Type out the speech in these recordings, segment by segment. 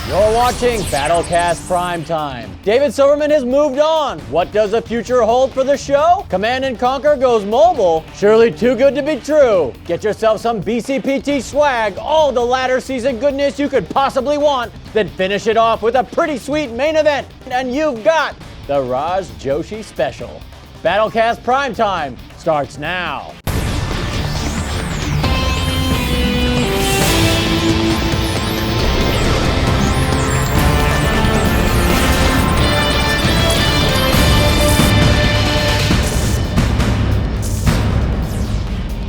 You're watching BattleCast Primetime. David Silverman has moved on. What does the future hold for the show? Command & Conquer goes mobile. Surely too good to be true. Get yourself some BCPT swag, all the latter season goodness you could possibly want, then finish it off with a pretty sweet main event. And you've got the Raj Joshi Special. BattleCast Primetime starts now.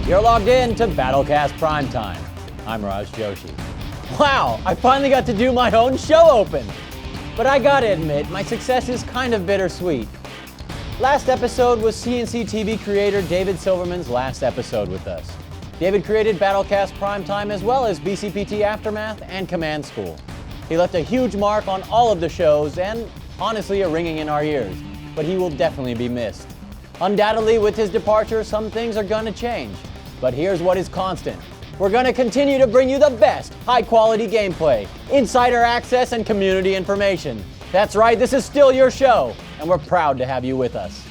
You're logged in to BattleCast Primetime. I'm Raj Joshi. Wow, I finally got to do my own show open. But I gotta admit, my success is kind of bittersweet. Last episode was CNC TV creator David Silverman's last episode with us. David created BattleCast Primetime as well as BCPT Aftermath and Command School. He left a huge mark on all of the shows and honestly a ringing in our ears, but he will definitely be missed. Undoubtedly, with his departure, some things are gonna change. But here's what is constant. We're going to continue to bring you the best high-quality gameplay, insider access, and community information. That's right, this is still your show, and we're proud to have you with us.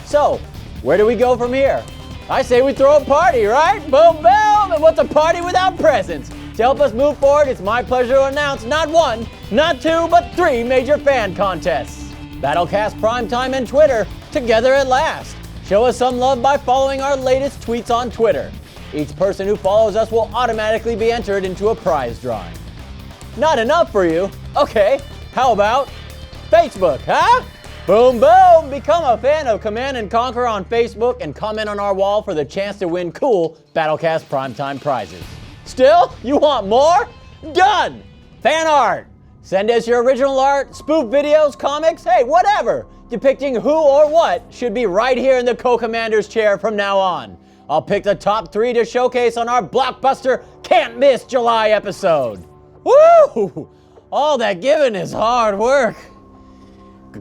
So, where do we go from here? I say we throw a party, right? Boom, boom! And what's a party without presents? To help us move forward, it's my pleasure to announce not one, not two, but 3 major fan contests. BattleCast Primetime and Twitter, together at last. Show us some love by following our latest tweets on Twitter. Each person who follows us will automatically be entered into a prize drawing. Not enough for you? Okay, how about Facebook, huh? Boom, boom! Become a fan of Command & Conquer on Facebook and comment on our wall for the chance to win cool BattleCast Primetime prizes. Still? You want more? Done! Fan art! Send us your original art, spoof videos, comics, hey, whatever! Depicting who or what should be right here in the co-commander's chair from now on. I'll pick the top 3 to showcase on our blockbuster Can't Miss July episode. Woo! All that giving is hard work.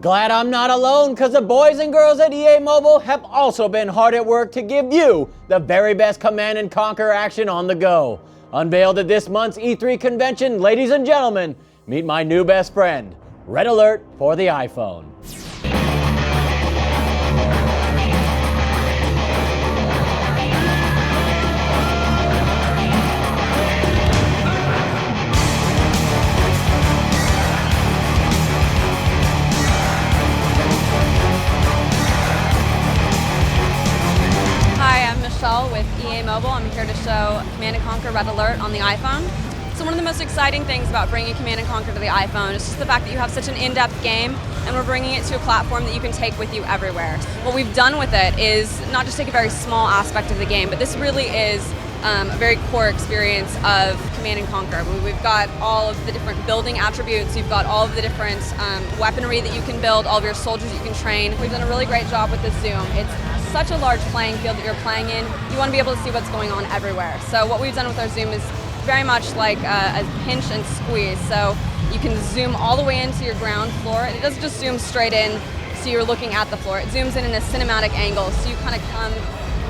Glad I'm not alone, because the boys and girls at EA Mobile have also been hard at work to give you the very best Command & Conquer action on the go. Unveiled at this month's E3 convention, ladies and gentlemen, meet my new best friend, Red Alert for the iPhone. With EA Mobile. I'm here to show Command & Conquer Red Alert on the iPhone. So one of the most exciting things about bringing Command & Conquer to the iPhone is just the fact that you have such an in-depth game, and we're bringing it to a platform that you can take with you everywhere. What we've done with it is not just take a very small aspect of the game, but this really is a very core experience of Command & Conquer. We've got all of the different building attributes, you've got all of the different weaponry that you can build, all of your soldiers you can train. We've done a really great job with this zoom. It's such a large playing field that you're playing in, you want to be able to see what's going on everywhere. So what we've done with our zoom is very much like a pinch and squeeze. So you can zoom all the way into your ground floor, and it doesn't just zoom straight in so you're looking at the floor. It zooms in a cinematic angle, so you kind of come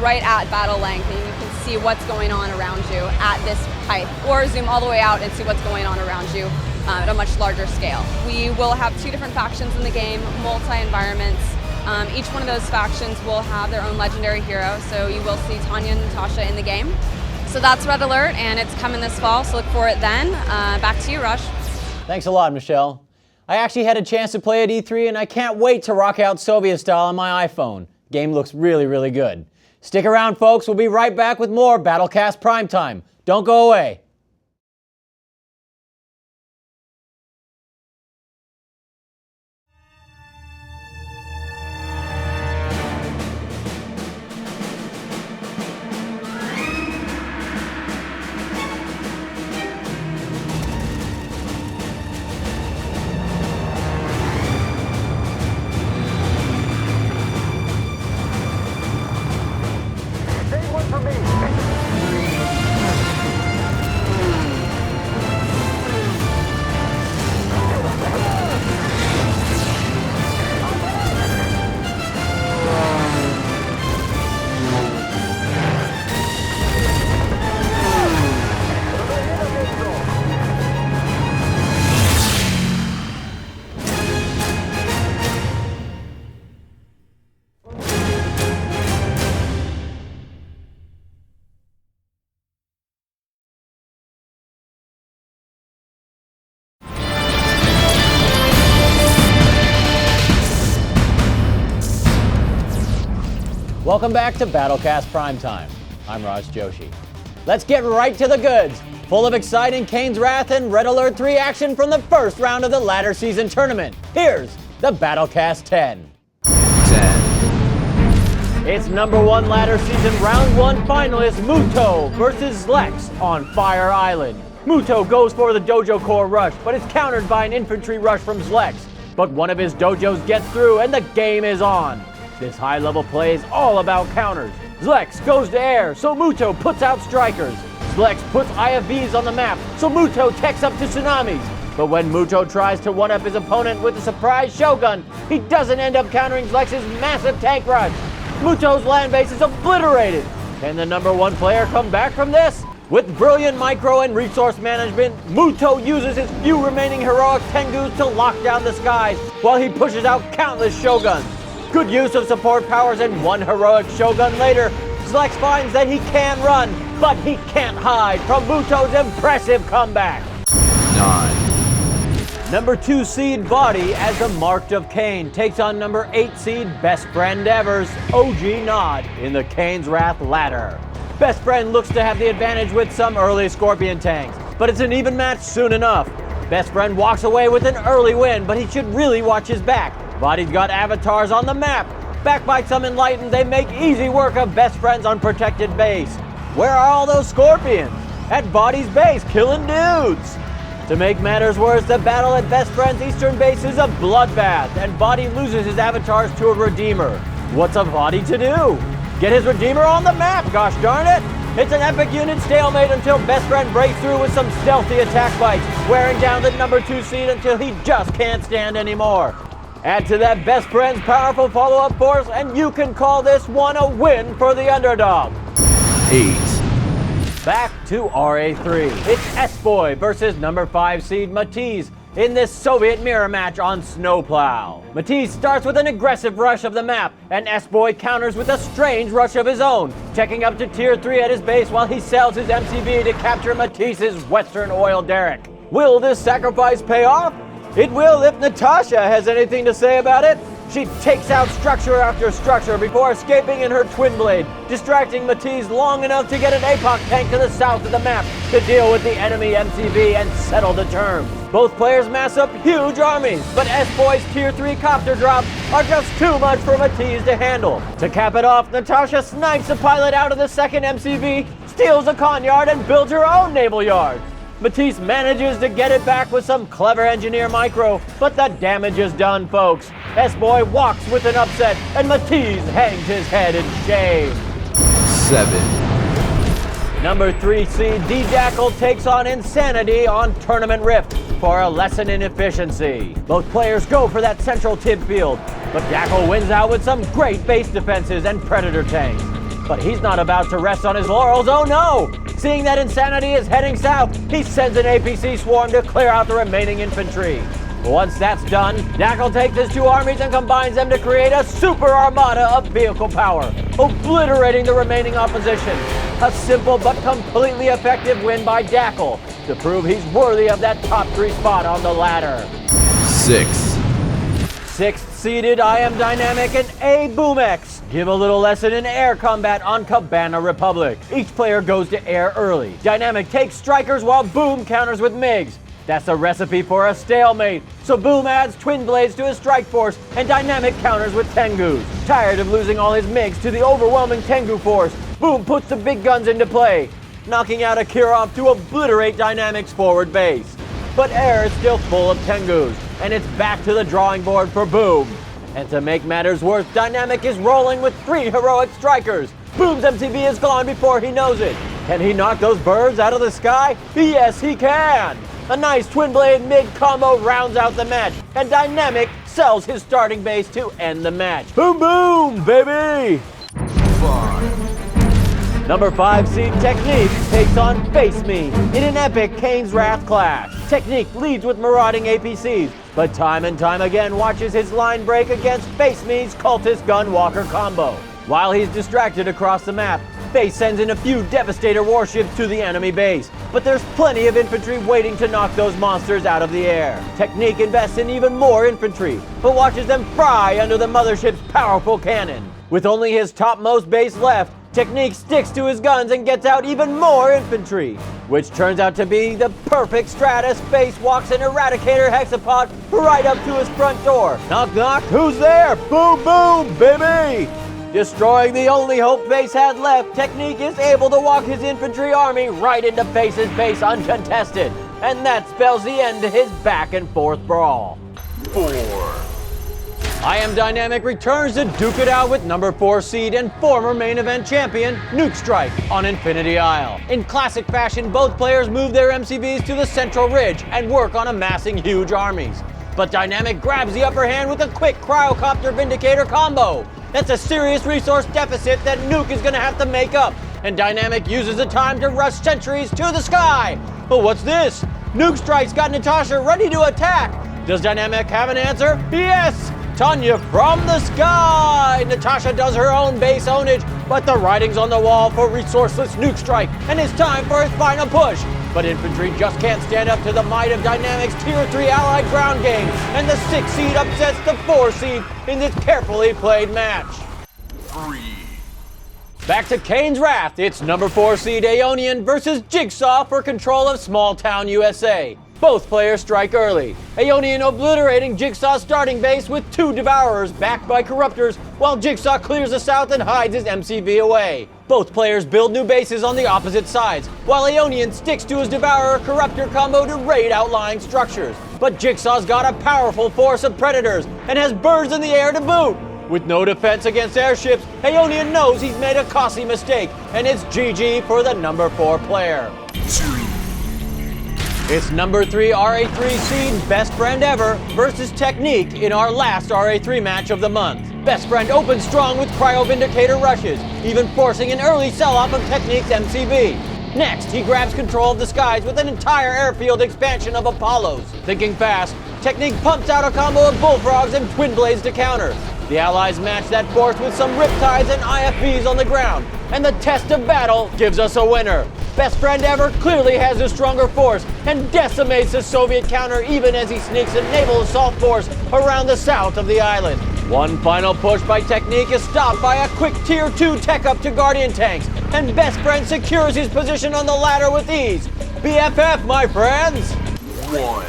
right at battle length and you can see what's going on around you at this height. Or zoom all the way out and see what's going on around you at a much larger scale. We will have 2 different factions in the game, multi-environments. Each one of those factions will have their own legendary hero, so you will see Tanya and Natasha in the game. So that's Red Alert, and it's coming this fall, so look for it then. Back to you, Rush. Thanks a lot, Michelle. I actually had a chance to play at E3, and I can't wait to rock out Soviet style on my iPhone. Game looks really, really good. Stick around, folks. We'll be right back with more BattleCast Primetime. Don't go away. Welcome back to BattleCast Primetime. I'm Raj Joshi. Let's get right to the goods. Full of exciting Kane's Wrath and Red Alert 3 action from the first round of the ladder season tournament. Here's the BattleCast 10. It's #1 ladder season round 1 finalist Muto versus Zlex on Fire Island. Muto goes for the dojo core rush, but is countered by an infantry rush from Zlex. But one of his dojos gets through and the game is on. This high-level play is all about counters. Zlex goes to air, so Muto puts out strikers. Zlex puts IFVs on the map, so Muto techs up to tsunamis. But when Muto tries to one-up his opponent with a surprise Shogun, he doesn't end up countering Zlex's massive tank rush. Muto's land base is obliterated. Can the #1 player come back from this? With brilliant micro and resource management, Muto uses his few remaining heroic Tengus to lock down the skies while he pushes out countless Shoguns. Good use of support powers and one heroic Shogun later, Zlex finds that he can run, but he can't hide from Muto's impressive comeback. 9. #2 seed Body, as the Marked of Kane, takes on #8 seed Best Friend Evers, OG Nod, in the Kane's Wrath ladder. Best Friend looks to have the advantage with some early Scorpion tanks, but it's an even match soon enough. Best Friend walks away with an early win, but he should really watch his back. Body's got avatars on the map. Backed by some Enlightened, they make easy work of Best Friend's unprotected base. Where are all those Scorpions? At Body's base, killing dudes. To make matters worse, the battle at Best Friend's eastern base is a bloodbath, and Body loses his avatars to a Redeemer. What's a Body to do? Get his Redeemer on the map, gosh darn it! It's an epic unit stalemate until Best Friend breaks through with some stealthy attack bites, wearing down the #2 seed until he just can't stand anymore. Add to that Best Friend's powerful follow-up force, and you can call this one a win for the underdog. 8. Back to RA3. It's S-Boy versus #5 seed Matisse in this Soviet mirror match on Snowplow. Matisse starts with an aggressive rush of the map, and S-Boy counters with a strange rush of his own, checking up to tier 3 at his base while he sells his MCV to capture Matisse's Western Oil Derrick. Will this sacrifice pay off? It will if Natasha has anything to say about it. She takes out structure after structure before escaping in her twin blade, distracting Matisse long enough to get an APOC tank to the south of the map to deal with the enemy MCV and settle the terms. Both players mass up huge armies, but S-Boy's tier 3 copter drops are just too much for Matisse to handle. To cap it off, Natasha snipes a pilot out of the second MCV, steals a con yard, and builds her own naval yard. Matisse manages to get it back with some clever engineer micro, but the damage is done, folks. S-Boy walks with an upset, and Matisse hangs his head in shame. 7. #3 seed D-Jackal takes on Insanity on Tournament Rift for a lesson in efficiency. Both players go for that central tib field, but Jackal wins out with some great base defenses and Predator tanks. But he's not about to rest on his laurels, oh no! Seeing that Insanity is heading south, he sends an APC swarm to clear out the remaining infantry. Once that's done, Jackal takes his 2 armies and combines them to create a super armada of vehicle power, obliterating the remaining opposition. A simple but completely effective win by Jackal to prove he's worthy of that top 3 spot on the ladder. 6. 6th seeded I Am Dynamic and A Boomx give a little lesson in air combat on Cabana Republic. Each player goes to air early. Dynamic takes strikers while Boom counters with MiGs. That's a recipe for a stalemate, so Boom adds twin blades to his strike force and Dynamic counters with Tengus. Tired of losing all his MiGs to the overwhelming Tengu force, Boom puts the big guns into play, knocking out a Kirov to obliterate Dynamic's forward base. But air is still full of Tengus, and it's back to the drawing board for Boom. And to make matters worse, Dynamic is rolling with 3 heroic strikers. Boom's MTV is gone before he knows it. Can he knock those birds out of the sky? Yes, he can! A nice twin blade MiG combo rounds out the match, and Dynamic sells his starting base to end the match. Boom boom, baby! 5. #5 seed Technique takes on Face Me in an epic Kane's Wrath clash. Technique leads with marauding APCs, but time and time again watches his line break against Face Me's Cultist Gunwalker combo. While he's distracted across the map, Face sends in a few Devastator warships to the enemy base, but there's plenty of infantry waiting to knock those monsters out of the air. Technique invests in even more infantry, but watches them fry under the mothership's powerful cannon. With only his topmost base left, Technique sticks to his guns and gets out even more infantry, which turns out to be the perfect strat. Space walks an Eradicator Hexapod right up to his front door. Knock knock, who's there? Boom boom, baby! Destroying the only hope Base had left, Technique is able to walk his infantry army right into Base's base uncontested, and that spells the end to his back and forth brawl. 4. I Am Dynamic returns to duke it out with number 4 seed and former main event champion, Nuke Strike, on Infinity Isle. In classic fashion, both players move their MCVs to the central ridge and work on amassing huge armies. But Dynamic grabs the upper hand with a quick Cryocopter Vindicator combo. That's a serious resource deficit that Nuke is going to have to make up, and Dynamic uses the time to rush sentries to the sky. But what's this? Nuke Strike's got Natasha ready to attack. Does Dynamic have an answer? Yes! Tanya from the sky! Natasha does her own base ownage, but the writing's on the wall for resourceless Nuke Strike, and it's time for his final push. But infantry just can't stand up to the might of Dynamic's Tier 3 allied ground game, and the 6 seed upsets the 4 seed in this carefully played match. 3. Back to Kane's Wrath, it's number 4 seed Aeonian versus Jigsaw for control of Small Town USA. Both players strike early, Aeonian obliterating Jigsaw's starting base with 2 Devourers backed by Corruptors, while Jigsaw clears the south and hides his MCV away. Both players build new bases on the opposite sides, while Aeonian sticks to his Devourer-Corruptor combo to raid outlying structures. But Jigsaw's got a powerful force of Predators, and has birds in the air to boot. With no defense against airships, Aeonian knows he's made a costly mistake, and it's GG for the number 4 player. 2. It's number 3 RA3 seed Best Friend Ever versus Technique in our last RA3 match of the month. Best Friend opens strong with Cryo Vindicator rushes, even forcing an early sell-off of Technique's MCV. Next, he grabs control of the skies with an entire airfield expansion of Apollos. Thinking fast, Technique pumps out a combo of Bullfrogs and Twin Blades to counter. The Allies match that force with some Riptides and IFVs on the ground, and the test of battle gives us a winner. Best Friend Ever clearly has a stronger force and decimates the Soviet counter even as he sneaks a naval assault force around the south of the island. One final push by Technique is stopped by a quick Tier 2 tech up to Guardian tanks, and Best Friend secures his position on the ladder with ease. BFF, my friends! 1.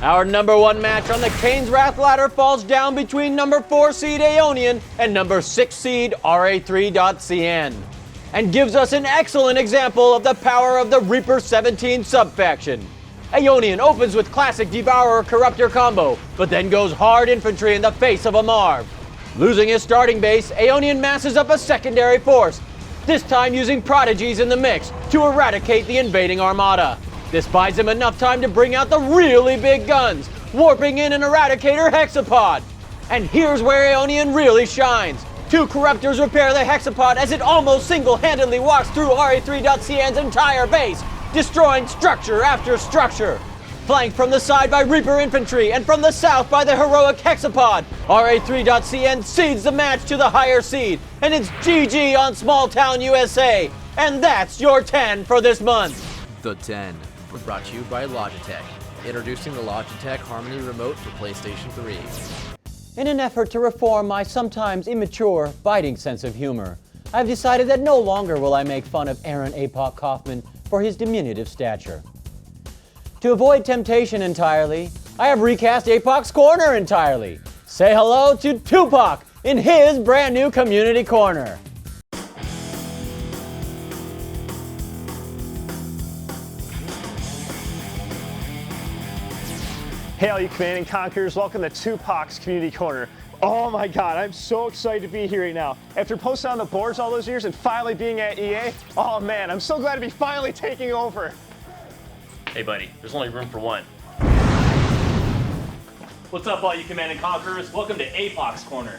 Our number 1 match on the Kane's Wrath ladder falls down between number 4 seed Aeonian and number 6 seed RA3.CN, and gives us an excellent example of the power of the Reaper 17 subfaction. Aeonian opens with classic Devourer Corruptor combo, but then goes hard infantry in the face of a Marv. Losing his starting base, Aeonian masses up a secondary force, this time using Prodigies in the mix to eradicate the invading armada. This buys him enough time to bring out the really big guns, warping in an Eradicator Hexapod. And here's where Aeonian really shines. 2 Corruptors repair the Hexapod as it almost single-handedly walks through RA3.CN's entire base, destroying structure after structure. Flanked from the side by Reaper infantry and from the south by the heroic Hexapod, RA3.CN cedes the match to the higher seed, and it's GG on Small Town USA. And that's your 10 for this month. The 10. Brought to you by Logitech. Introducing the Logitech Harmony Remote for PlayStation 3. In an effort to reform my sometimes immature, biting sense of humor, I've decided that no longer will I make fun of Aaron Apoc Kaufman for his diminutive stature. To avoid temptation entirely, I have recast Apoc's Corner entirely. Say hello to Tupac in his brand new community corner. Hey all you Command & Conquerors, welcome to Tupac's Community Corner. Oh my god, I'm so excited to be here right now. After posting on the boards all those years and finally being at EA, oh man, I'm so glad to be finally taking over. Hey buddy, there's only room for one. What's up all you Command & Conquerors? Welcome to Apoc's Corner.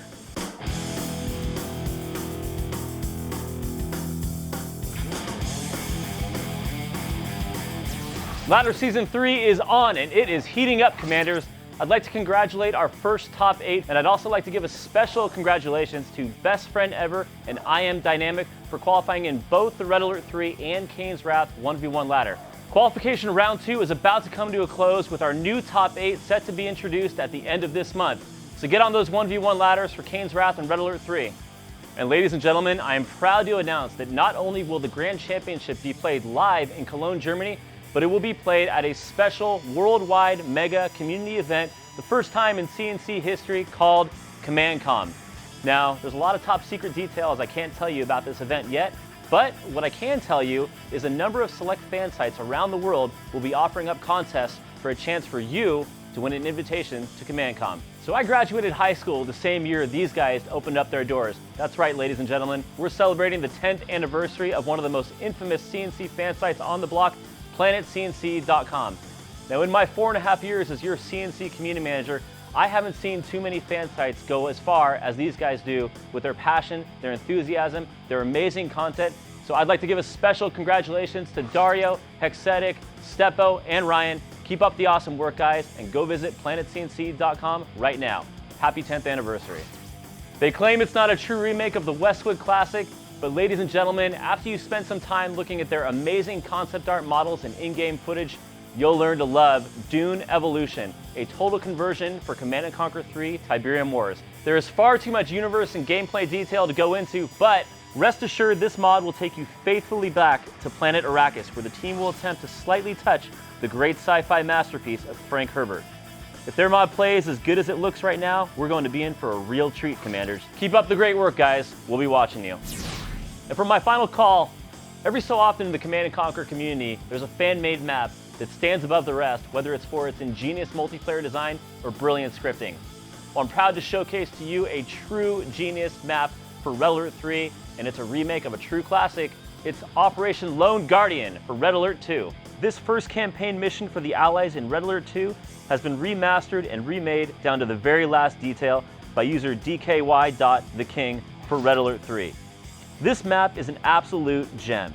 Ladder Season 3 is on, and it is heating up, Commanders. I'd like to congratulate our first top 8, and I'd also like to give a special congratulations to Best Friend Ever and I Am Dynamic for qualifying in both the Red Alert 3 and Kane's Wrath 1v1 ladder. Qualification round 2 is about to come to a close with our new top 8 set to be introduced at the end of this month. So get on those 1v1 ladders for Kane's Wrath and Red Alert 3. And ladies and gentlemen, I am proud to announce that not only will the Grand Championship be played live in Cologne, Germany, but it will be played at a special worldwide mega community event, the first time in CNC history, called CommandCom. Now, there's a lot of top secret details I can't tell you about this event yet, but what I can tell you is a number of select fan sites around the world will be offering up contests for a chance for you to win an invitation to CommandCom. So I graduated high school the same year these guys opened up their doors. That's right, ladies and gentlemen, we're celebrating the 10th anniversary of one of the most infamous CNC fan sites on the block, PlanetCNC.com. Now, in my 4.5 years as your CNC community manager, I haven't seen too many fan sites go as far as these guys do with their passion, their enthusiasm, their amazing content. So I'd like to give a special congratulations to Dario, Hexetic, Steppo, and Ryan. Keep up the awesome work, guys, and go visit PlanetCNC.com right now. Happy 10th anniversary. They claim it's not a true remake of the Westwood Classic, but ladies and gentlemen, after you spend some time looking at their amazing concept art models and in-game footage, you'll learn to love Dune Evolution, a total conversion for Command & Conquer 3 Tiberium Wars. There is far too much universe and gameplay detail to go into, but rest assured this mod will take you faithfully back to planet Arrakis, where the team will attempt to slightly touch the great sci-fi masterpiece of Frank Herbert. If their mod plays as good as it looks right now, we're going to be in for a real treat, Commanders. Keep up the great work, guys. We'll be watching you. And for my final call, every so often in the Command & Conquer community, there's a fan-made map that stands above the rest, whether it's for its ingenious multiplayer design or brilliant scripting. Well, I'm proud to showcase to you a true genius map for Red Alert 3, and it's a remake of a true classic. It's Operation Lone Guardian for Red Alert 2. This first campaign mission for the Allies in Red Alert 2 has been remastered and remade down to the very last detail by user DKY.TheKing for Red Alert 3. This map is an absolute gem.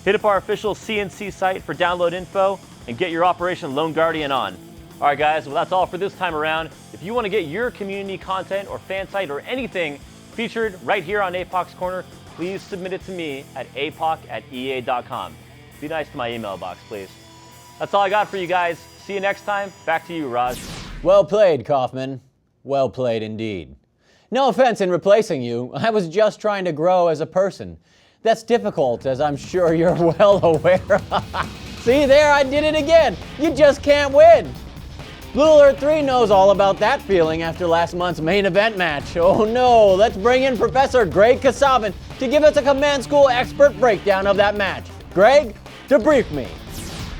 Hit up our official CNC site for download info and get your Operation Lone Guardian on. All right, guys, well, that's all for this time around. If you want to get your community content or fan site or anything featured right here on APOC's Corner, please submit it to me at apoc@ea.com. Be nice to my email box, please. That's all I got for you guys. See you next time. Back to you, Raj. Well played, Kaufman. Well played indeed. No offense in replacing you. I was just trying to grow as a person. That's difficult, as I'm sure you're well aware. See there, I did it again. You just can't win. Blue Alert 3 knows all about that feeling after last month's main event match. Oh no, let's bring in Professor Greg Kasavin to give us a Command School expert breakdown of that match. Greg, debrief me.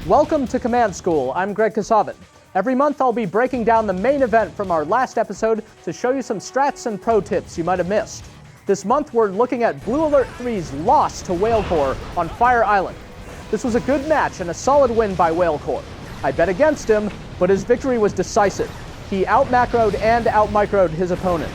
Welcome to Command School. I'm Greg Kasavin. Every month I'll be breaking down the main event from our last episode to show you some strats and pro tips you might have missed. This month we're looking at Blue Alert 3's loss to Whale Corps on Fire Island. This was a good match and a solid win by Whale Corps. I bet against him, but his victory was decisive. He out-macroed and out-microed his opponent.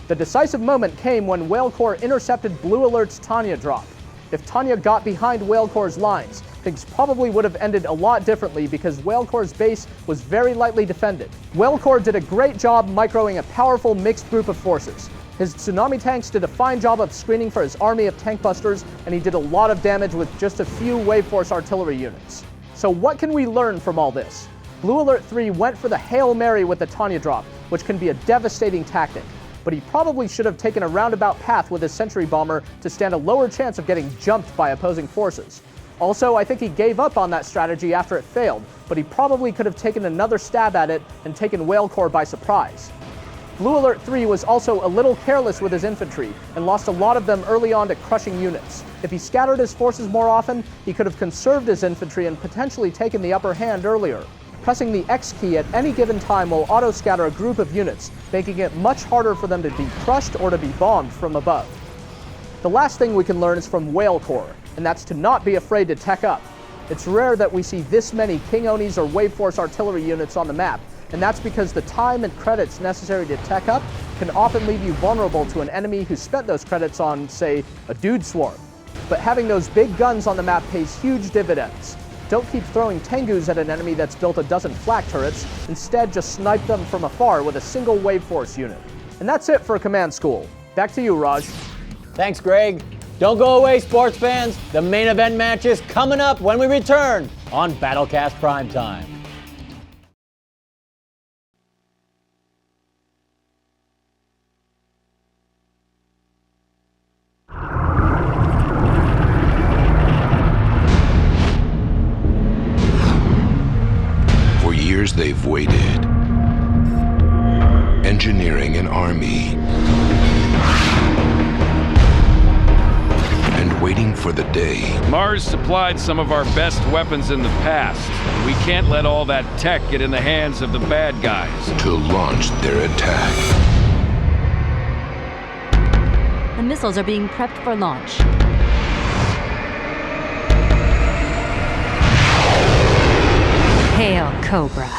The decisive moment came when Whale Corps intercepted Blue Alert's Tanya drop. If Tanya got behind Whale Corps' lines, things probably would have ended a lot differently because Whale Corps' base was very lightly defended. Whale Corps did a great job microing a powerful mixed group of forces. His tsunami tanks did a fine job of screening for his army of tank busters, and he did a lot of damage with just a few Wave Force artillery units. So what can we learn from all this? Blue Alert 3 went for the Hail Mary with the Tanya drop, which can be a devastating tactic. But he probably should have taken a roundabout path with his Sentry Bomber to stand a lower chance of getting jumped by opposing forces. Also, I think he gave up on that strategy after it failed, but he probably could have taken another stab at it and taken Whale Corps by surprise. Blue Alert 3 was also a little careless with his infantry and lost a lot of them early on to crushing units. If he scattered his forces more often, he could have conserved his infantry and potentially taken the upper hand earlier. Pressing the X key at any given time will auto-scatter a group of units, making it much harder for them to be crushed or to be bombed from above. The last thing we can learn is from Whale Corps, and that's to not be afraid to tech up. It's rare that we see this many King Onis or Wave Force artillery units on the map, and that's because the time and credits necessary to tech up can often leave you vulnerable to an enemy who spent those credits on, say, a dude swarm. But having those big guns on the map pays huge dividends. Don't keep throwing Tengus at an enemy that's built a dozen flak turrets, instead just snipe them from afar with a single Wave Force unit. And that's it for Command School. Back to you, Raj. Thanks, Greg. Don't go away, sports fans. The main event match is coming up when we return on BattleCast Primetime. years they've waited, engineering an army, and waiting for the day. Mars supplied some of our best weapons in the past. We can't let all that tech get in the hands of the bad guys. To launch their attack. The missiles are being prepped for launch. Hail, Cobra.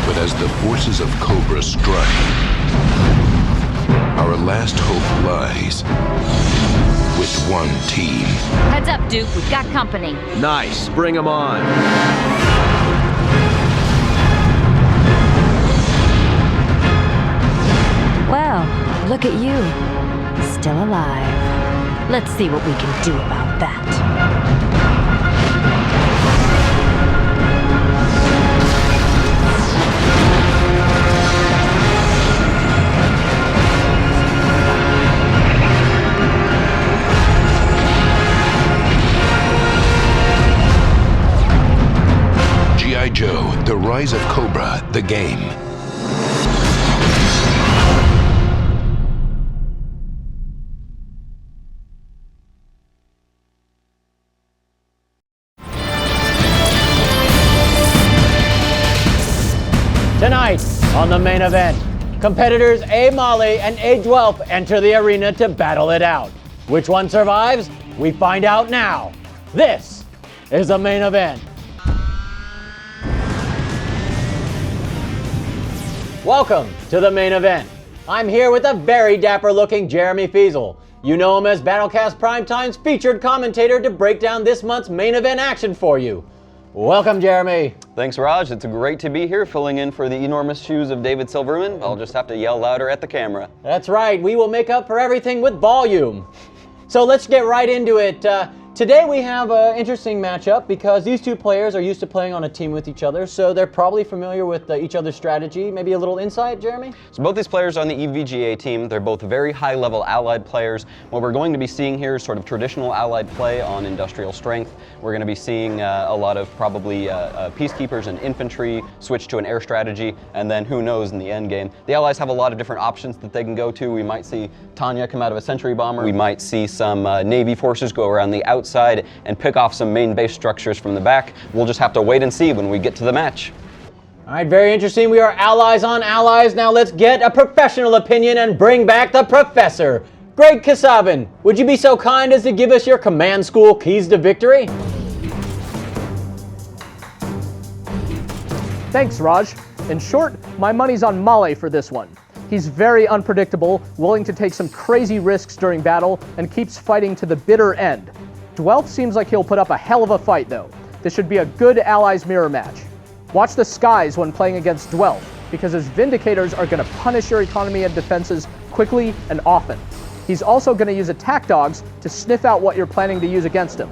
But as the forces of Cobra strike, our last hope lies with one team. Heads up, Duke. We've got company. Nice. Bring them on. Well, look at you. Still alive. Let's see what we can do about that. G.I. Joe, The Rise of Cobra, the game. Tonight on the main event, competitors A. Molly and A. Dwelf enter the arena to battle it out. Which one survives? We find out now. This is the main event. Welcome to the main event. I'm here with a very dapper-looking Jeremy Feasel. You know him as BattleCast Primetime's featured commentator to break down this month's main event action for you. Welcome, Jeremy. Thanks, Raj. It's great to be here, filling in for the enormous shoes of David Silverman. I'll just have to yell louder at the camera. That's right. We will make up for everything with volume. So let's get right into it. Today we have an interesting matchup because these two players are used to playing on a team with each other, so they're probably familiar with each other's strategy. Maybe a little insight, Jeremy? So both these players are on the EVGA team. They're both very high-level allied players. What we're going to be seeing here is sort of traditional allied play on industrial strength. We're going to be seeing a lot of probably peacekeepers and infantry switch to an air strategy, and then who knows in the end game. The allies have a lot of different options that they can go to. We might see Tanya come out of a sentry bomber. We might see some Navy forces go around the outside and pick off some main base structures from the back. We'll just have to wait and see when we get to the match. All right, very interesting. We are allies on allies. Now let's get a professional opinion and bring back the professor. Greg Kasabin, would you be so kind as to give us your command school keys to victory? Thanks, Raj. In short, my money's on Male for this one. He's very unpredictable, willing to take some crazy risks during battle, and keeps fighting to the bitter end. Dwelf seems like he'll put up a hell of a fight, though. This should be a good Allies mirror match. Watch the skies when playing against Dwelf, because his Vindicators are going to punish your economy and defenses quickly and often. He's also going to use attack dogs to sniff out what you're planning to use against him.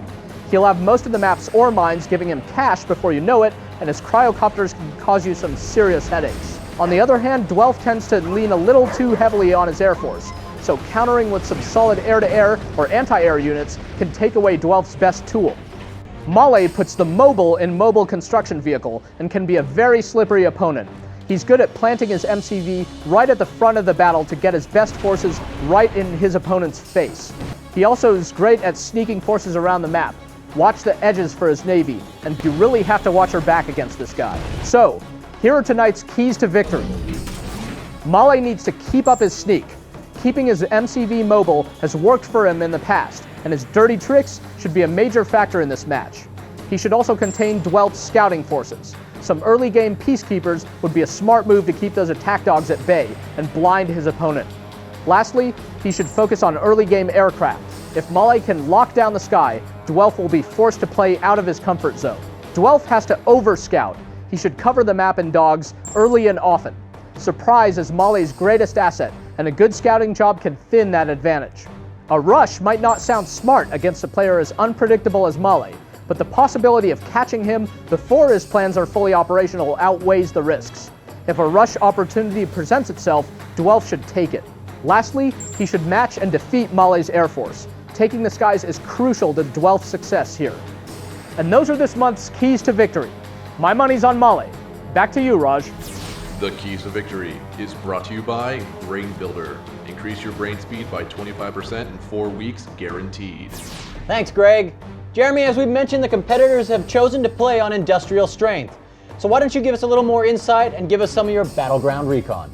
He'll have most of the map's ore mines, giving him cash before you know it, and his cryocopters can cause you some serious headaches. On the other hand, Dwelf tends to lean a little too heavily on his Air Force, so countering with some solid air-to-air or anti-air units can take away Dwelf's best tool. Male puts the mobile in mobile construction vehicle and can be a very slippery opponent. He's good at planting his MCV right at the front of the battle to get his best forces right in his opponent's face. He also is great at sneaking forces around the map. Watch the edges for his navy, and you really have to watch her back against this guy. So, here are tonight's keys to victory. Male needs to keep up his sneak. Keeping his MCV mobile has worked for him in the past, and his dirty tricks should be a major factor in this match. He should also contain Dwelf's scouting forces. Some early game peacekeepers would be a smart move to keep those attack dogs at bay and blind his opponent. Lastly, he should focus on early game aircraft. If Male can lock down the sky, Dwelf will be forced to play out of his comfort zone. Dwelf has to over-scout. He should cover the map in dogs early and often. Surprise is Male's greatest asset, and a good scouting job can thin that advantage. A rush might not sound smart against a player as unpredictable as Male, but the possibility of catching him before his plans are fully operational outweighs the risks. If a rush opportunity presents itself, Dwelf should take it. Lastly, he should match and defeat Male's Air Force. Taking the skies is crucial to Dwelf's success here. And those are this month's keys to victory. My money's on Molly. Back to you, Raj. The Keys to Victory is brought to you by Brain Builder. Increase your brain speed by 25% in 4 weeks, guaranteed. Thanks, Greg. Jeremy, as we've mentioned, the competitors have chosen to play on industrial strength. So why don't you give us a little more insight and give us some of your battleground recon?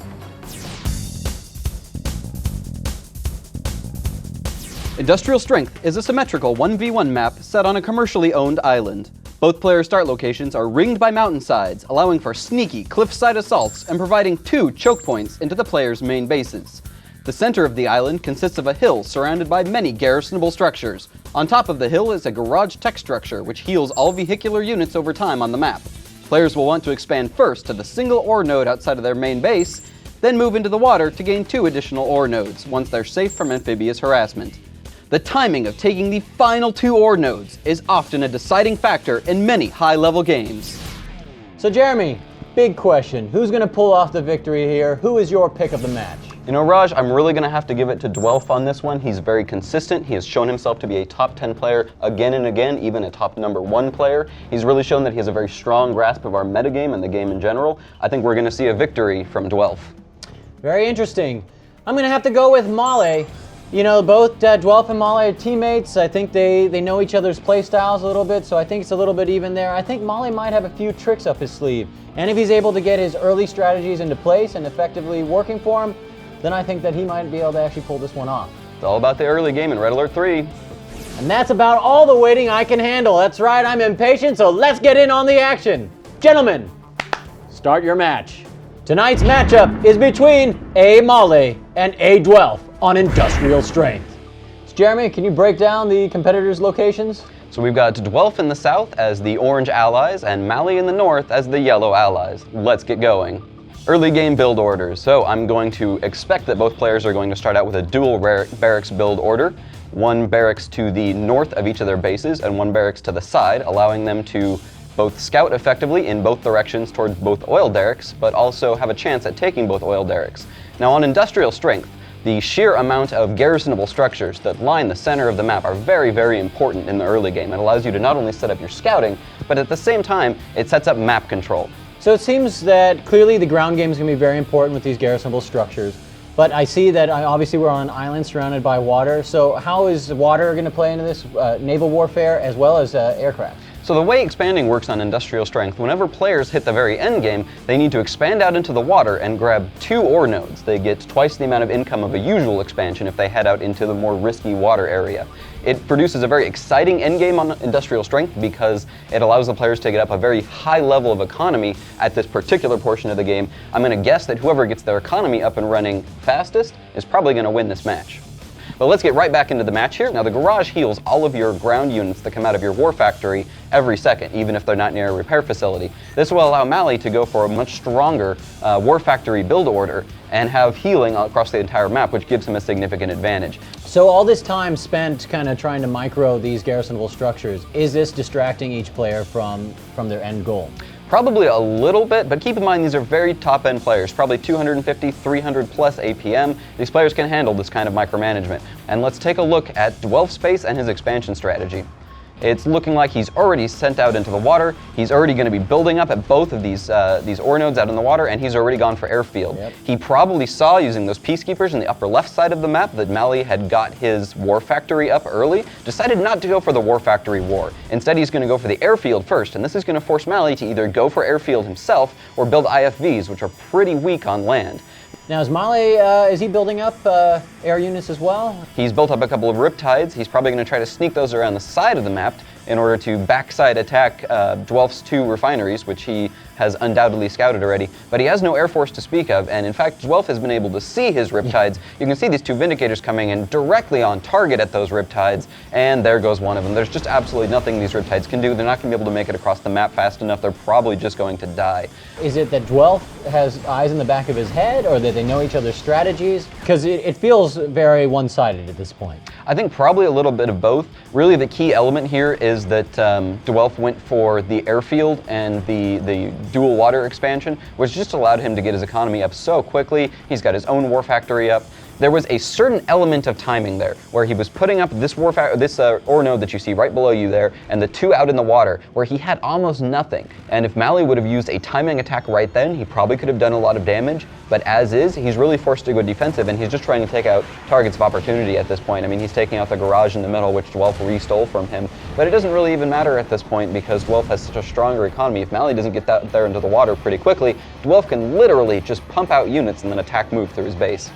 Industrial Strength is a symmetrical 1v1 map set on a commercially owned island. Both player start locations are ringed by mountainsides, allowing for sneaky cliffside assaults and providing 2 choke points into the player's main bases. The center of the island consists of a hill surrounded by many garrisonable structures. On top of the hill is a garage tech structure which heals all vehicular units over time on the map. Players will want to expand first to the single ore node outside of their main base, then move into the water to gain 2 additional ore nodes once they're safe from amphibious harassment. The timing of taking the final 2 ore nodes is often a deciding factor in many high-level games. So Jeremy, big question. Who's going to pull off the victory here? Who is your pick of the match? You know, Raj, I'm really going to have to give it to Dwelf on this one. He's very consistent. He has shown himself to be a top 10 player again and again, even a top number 1 player. He's really shown that he has a very strong grasp of our metagame and the game in general. I think we're going to see a victory from Dwelf. Very interesting. I'm going to have to go with Male. You know, both Dwelf and Male are teammates. I think they know each other's play styles a little bit, so I think it's a little bit even there. I think Male might have a few tricks up his sleeve. And if he's able to get his early strategies into place and effectively working for him, then I think that he might be able to actually pull this one off. It's all about the early game in Red Alert 3. And that's about all the waiting I can handle. That's right, I'm impatient, so let's get in on the action. Gentlemen, start your match. Tonight's matchup is between A. Male and A. Dwelf on industrial strength. So Jeremy, can you break down the competitors' locations? So we've got Dwelf in the south as the orange allies and Male in the north as the yellow allies. Let's get going. Early game build orders. So I'm going to expect that both players are going to start out with a dual barracks build order. 1 barracks to the north of each of their bases and 1 barracks to the side, allowing them to both scout effectively in both directions towards both oil derricks, but also have a chance at taking both oil derricks. Now on industrial strength, the sheer amount of garrisonable structures that line the center of the map are very, very important in the early game. It allows you to not only set up your scouting, but at the same time, it sets up map control. So it seems that clearly the ground game is going to be very important with these garrisonable structures. But I see that obviously we're on an island surrounded by water. So how is water going to play into this? Naval warfare as well as aircraft? So the way expanding works on industrial strength, whenever players hit the very end game, they need to expand out into the water and grab 2 ore nodes. They get twice the amount of income of a usual expansion if they head out into the more risky water area. It produces a very exciting endgame on industrial strength because it allows the players to get up a very high level of economy at this particular portion of the game. I'm going to guess that whoever gets their economy up and running fastest is probably going to win this match. But let's get right back into the match here. Now the garage heals all of your ground units that come out of your war factory every second, even if they're not near a repair facility. This will allow Male to go for a much stronger war factory build order and have healing across the entire map, which gives him a significant advantage. So all this time spent kind of trying to micro these garrisonable structures, is this distracting each player from their end goal? Probably a little bit, but keep in mind these are very top-end players, probably 250, 300 plus APM. These players can handle this kind of micromanagement. And let's take a look at Dwelf's space and his expansion strategy. It's looking like he's already sent out into the water. He's already going to be building up at both of these ore nodes out in the water, and he's already gone for airfield. Yep. He probably saw, using those peacekeepers in the upper left side of the map, that Male had got his war factory up early, decided not to go for the war factory war. Instead, he's going to go for the airfield first, and this is going to force Male to either go for airfield himself or build IFVs, which are pretty weak on land. Now is Male, is he building up air units as well? He's built up a couple of riptides. He's probably going to try to sneak those around the side of the map in order to backside attack Dwelf's 2 refineries, which he has undoubtedly scouted already. But he has no air force to speak of, and in fact, Dwelf has been able to see his riptides. You can see these 2 Vindicators coming in directly on target at those riptides, and there goes one of them. There's just absolutely nothing these riptides can do. They're not going to be able to make it across the map fast enough. They're probably just going to die. Is it that Dwelf has eyes in the back of his head, or that they know each other's strategies? Because it feels very one-sided at this point. I think probably a little bit of both. Really the key element here is that Dwelf went for the airfield and the dual water expansion, which just allowed him to get his economy up so quickly. He's got his own war factory up. there was a certain element of timing there, where he was putting up this ore node that you see right below you there, and the two out in the water, where he had almost nothing. And if Mally would have used a timing attack right then, he probably could have done a lot of damage, but as is, he's really forced to go defensive, and he's just trying to take out targets of opportunity at this point. I mean, he's taking out the garage in the middle, which Dwelf re-stole from him, but it doesn't really even matter at this point because Dwelf has such a stronger economy. If Mally doesn't get that there into the water pretty quickly, Dwelf can literally just pump out units and then attack move through his base.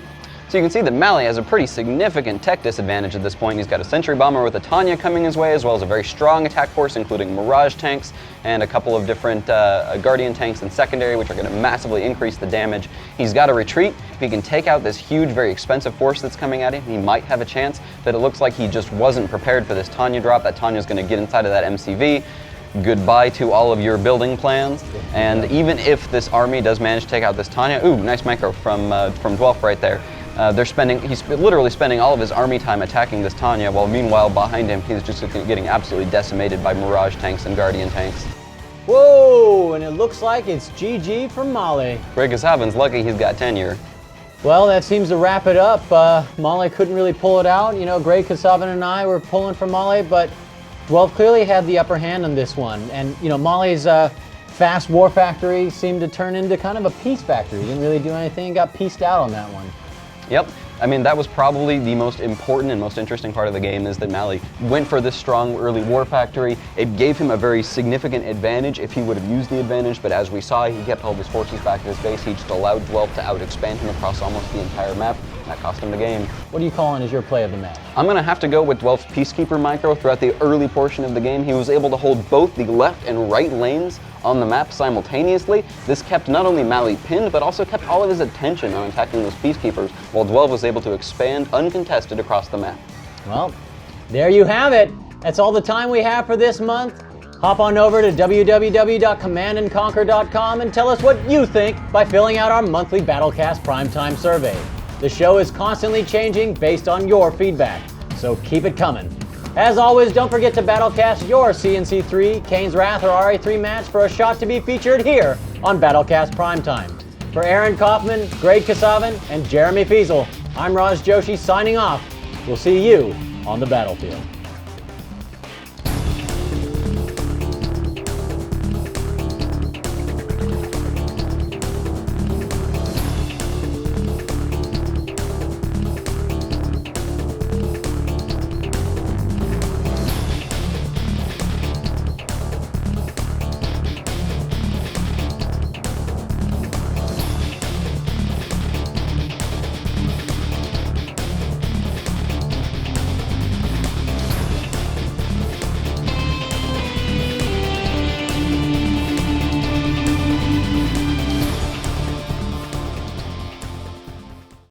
So you can see that Mally has a pretty significant tech disadvantage at this point. He's got a Sentry Bomber with a Tanya coming his way, as well as a very strong attack force, including Mirage tanks and a couple of different Guardian tanks in secondary, which are going to massively increase the damage. He's got to retreat. If he can take out this huge, very expensive force that's coming at him, he might have a chance, but it looks like he just wasn't prepared for this Tanya drop. That Tanya's going to get inside of that MCV. Goodbye to all of your building plans. And even if this army does manage to take out this Tanya, ooh, nice micro from Dwelf right there. He's literally spending all of his army time attacking this Tanya, while meanwhile behind him he's just getting absolutely decimated by Mirage tanks and Guardian tanks. Whoa, and it looks like it's GG for Mally. Greg Kasavin's lucky he's got tenure. Well, that seems to wrap it up. Mally couldn't really pull it out. You know, Greg Kasavin and I were pulling for Mally, but Dwelf clearly had the upper hand on this one. And, you know, Molly's fast war factory seemed to turn into kind of a peace factory. He didn't really do anything and got pieced out on that one. Yep. I mean, that was probably the most important and most interesting part of the game, is that Mally went for this strong early war factory. It gave him a very significant advantage if he would have used the advantage, but as we saw, he kept all of his forces back at his base. He just allowed Dwelf to out-expand him across almost the entire map. That cost him the game. What are you calling as your play of the match? I'm going to have to go with Dwelf's Peacekeeper micro. Throughout the early portion of the game, he was able to hold both the left and right lanes on the map simultaneously. This kept not only Mally pinned, but also kept all of his attention on attacking those Peacekeepers, while Dwelf was able to expand uncontested across the map. Well, there you have it. That's all the time we have for this month. Hop on over to www.commandandconquer.com and tell us what you think by filling out our monthly BattleCast Primetime survey. The show is constantly changing based on your feedback, so keep it coming. As always, don't forget to BattleCast your CNC3, Kane's Wrath, or RA3 match for a shot to be featured here on BattleCast Primetime. For Aaron Kaufman, Greg Kasavin, and Jeremy Fiesel, I'm Raj Joshi signing off. We'll see you on the battlefield.